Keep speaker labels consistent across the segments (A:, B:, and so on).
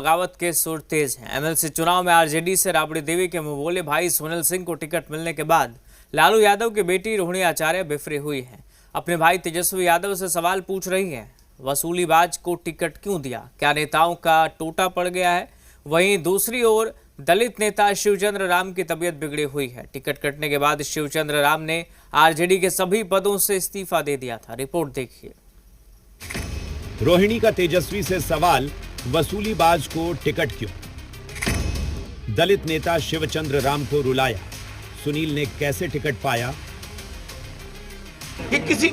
A: बगावत के सुर तेज हैं। एमएलसी चुनाव में आरजेडी से राबड़ी देवी के मुंहबोले भाई सुनील सिंह को टिकट मिलने के बाद लालू यादव की बेटी रोहिणी आचार्य बिफरी हुई हैं। अपने भाई तेजस्वी यादव से सवाल पूछ रही हैं, वसूलीबाज को टिकट क्यों दिया, क्या नेताओं का टोटा पड़ गया है। वहीं दूसरी ओर दलित नेता शिवचंद्र राम की तबीयत बिगड़ी हुई है। टिकट कटने के बाद शिवचंद्र राम ने आरजेडी के सभी पदों से इस्तीफा दे दिया था। रिपोर्ट देखिए।
B: रोहिणी का तेजस्वी से सवाल, वसूलीबाज को टिकट क्यों। दलित नेता शिवचंद्र राम को रुलाया, सुनील ने कैसे टिकट पाया।
C: किसी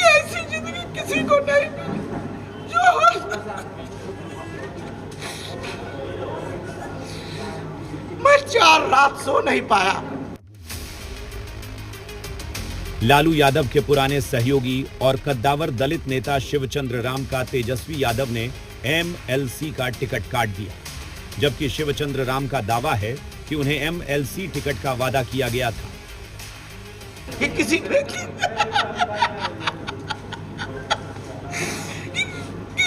C: ऐसी जिंदगी किसी को नहीं जो मैं 4 रात सो नहीं पाया।
B: लालू यादव के पुराने सहयोगी और कद्दावर दलित नेता शिवचंद्र राम का तेजस्वी यादव ने एमएलसी का टिकट काट दिया, जबकि शिवचंद्र राम का दावा है कि उन्हें एमएलसी टिकट का वादा किया गया था।
C: कि किसी कि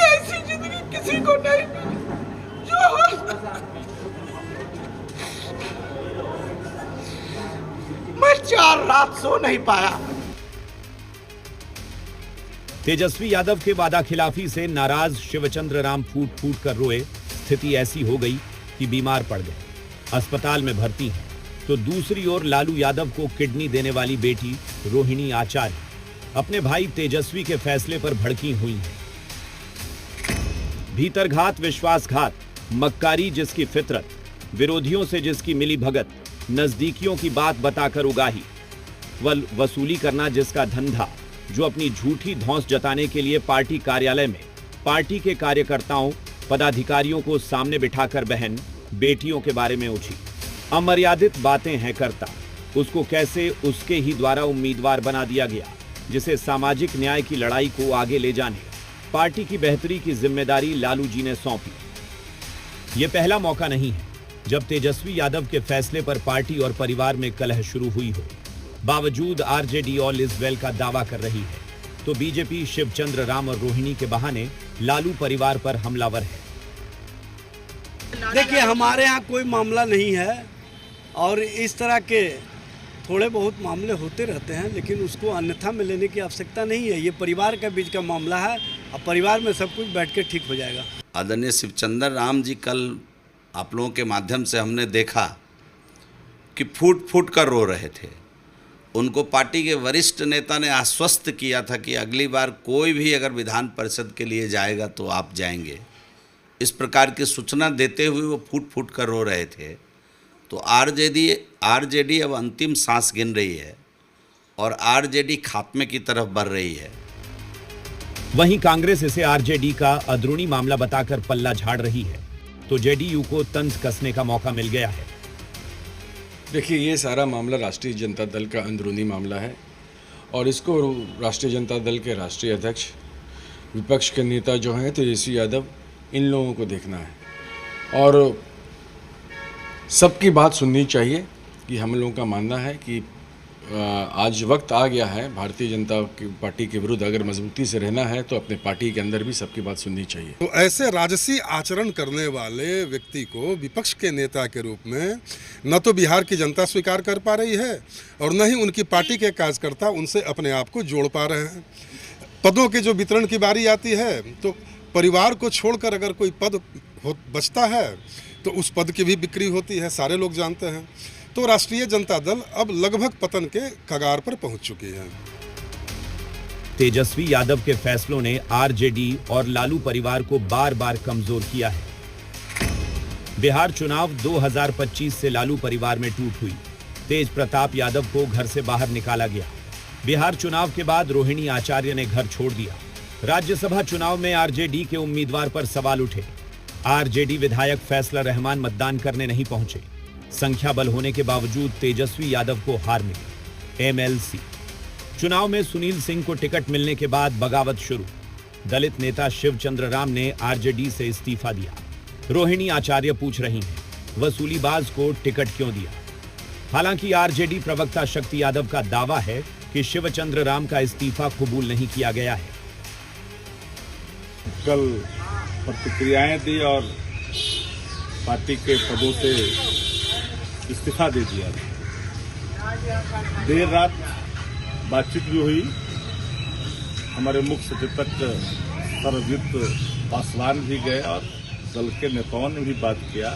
C: ऐसी जिंदगी किसी को नहीं जो मैं 4 रात सो नहीं पाया।
B: तेजस्वी यादव के वादा खिलाफी से नाराज शिवचंद्र राम फूट फूट कर रोए। स्थिति ऐसी हो गई कि बीमार पड़ गए, अस्पताल में भर्ती हैं। तो दूसरी ओर लालू यादव को किडनी देने वाली बेटी रोहिणी आचार्य अपने भाई तेजस्वी के फैसले पर भड़की हुई हैं। भीतरघात, विश्वासघात, मक्कारी जिसकी फितरत, विरोधियों से जिसकी मिली भगत, नजदीकियों की बात बताकर उगाही, वसूली करना जिसका धंधा, जो अपनी झूठी धौंस जताने के लिए पार्टी कार्यालय में पार्टी के कार्यकर्ताओं, पदाधिकारियों को सामने बिठाकर बहन बेटियों के बारे में उठी अमर्यादित बातें हैं करता, उसको कैसे उसके ही द्वारा उम्मीदवार बना दिया गया, जिसे सामाजिक न्याय की लड़ाई को आगे ले जाने पार्टी की बेहतरी की जिम्मेदारी लालू जी ने सौंपी। यह पहला मौका नहीं है जब तेजस्वी यादव के फैसले पर पार्टी और परिवार में कलह शुरू हुई हो। बावजूद आरजेडी ऑल इज वेल का दावा कर रही है, तो बीजेपी शिवचंद्र राम और रोहिणी के बहाने लालू परिवार पर हमलावर है।
D: देखिए, हमारे यहाँ कोई मामला नहीं है और इस तरह के थोड़े बहुत मामले होते रहते हैं, लेकिन उसको अन्यथा में लेने की आवश्यकता नहीं है। ये परिवार के बीच का मामला है और परिवार में सब कुछ बैठ के ठीक हो जाएगा।
E: आदरणीय शिवचंद्र राम जी, कल आप लोगों के माध्यम से हमने देखा कि फूट फूट कर रो रहे थे। उनको पार्टी के वरिष्ठ नेता ने आश्वस्त किया था कि अगली बार कोई भी अगर विधान परिषद के लिए जाएगा तो आप जाएंगे। इस प्रकार की सूचना देते हुए वो फूट फूट कर रो रहे थे। तो आरजेडी अब अंतिम सांस गिन रही है और आरजेडी खात्मे की तरफ बढ़ रही है।
B: वहीं कांग्रेस इसे आरजेडी का अंदरूनी मामला बताकर पल्ला झाड़ रही है, तो जेडीयू को तंज कसने का मौका मिल गया है।
F: देखिए, ये सारा मामला राष्ट्रीय जनता दल का अंदरूनी मामला है और इसको राष्ट्रीय जनता दल के राष्ट्रीय अध्यक्ष, विपक्ष के नेता जो हैं तेजस्वी यादव, इन लोगों को देखना है और सबकी बात सुननी चाहिए। कि हम लोगों का मानना है कि आज वक्त आ गया है भारतीय जनता पार्टी के विरुद्ध अगर मजबूती से रहना है तो अपने पार्टी के अंदर भी सबकी बात सुननी चाहिए।
G: तो ऐसे राजसी आचरण करने वाले व्यक्ति को विपक्ष के नेता के रूप में न तो बिहार की जनता स्वीकार कर पा रही है और न ही उनकी पार्टी के कार्यकर्ता उनसे अपने आप को जोड़ पा रहे हैं। पदों के जो वितरण की बारी आती है तो परिवार को छोड़कर अगर कोई पद बचता है तो उस पद की भी बिक्री होती है, सारे लोग जानते हैं। तो राष्ट्रीय जनता दल अब लगभग पतन के कगार पर पहुंच चुकी है।
B: तेजस्वी यादव के फैसलों ने आरजेडी और लालू परिवार को बार बार कमजोर किया है। बिहार चुनाव 2025 से लालू परिवार में टूट हुई। तेज प्रताप यादव को घर से बाहर निकाला गया। बिहार चुनाव के बाद रोहिणी आचार्य ने घर छोड़ दिया। राज्यसभा चुनाव में आरजेडी के उम्मीदवार पर सवाल उठे। आरजेडी विधायक फैसला रहमान मतदान करने नहीं पहुंचे। संख्या बल होने के बावजूद तेजस्वी यादव को हार मिली। एमएलसी चुनाव में सुनील सिंह को टिकट मिलने के बाद बगावत शुरू। दलित नेता शिवचंद्र राम ने आरजेडी से इस्तीफा दिया। रोहिणी आचार्य पूछ रही हैं, वसूलीबाज को टिकट क्यों दिया। हालांकि आरजेडी प्रवक्ता शक्ति यादव का दावा है कि शिवचंद्र राम का इस्तीफा कबूल नहीं किया गया है।
H: कल प्रतिक्रियाएं दी और पार्टी के पदों से इस्तीफा दे दिया। देर रात बातचीत भी हुई, हमारे मुख्य सचेतक सर्वजित पासवान भी गए और दल के नेताओं ने भी बात किया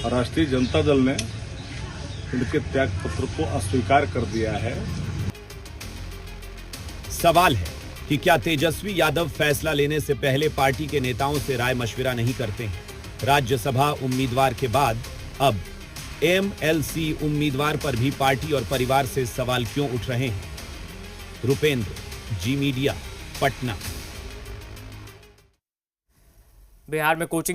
H: और राष्ट्रीय जनता दल ने उनके त्याग पत्र को अस्वीकार कर दिया है।
B: सवाल है कि क्या तेजस्वी यादव फैसला लेने से पहले पार्टी के नेताओं से राय मशविरा नहीं करते हैं? राज्यसभा उम्मीदवार के बाद अब एमएलसी उम्मीदवार पर भी पार्टी और परिवार से सवाल क्यों उठ रहे हैं? रुपेंद्र, जी मीडिया, पटना।
A: बिहार में कोचिंग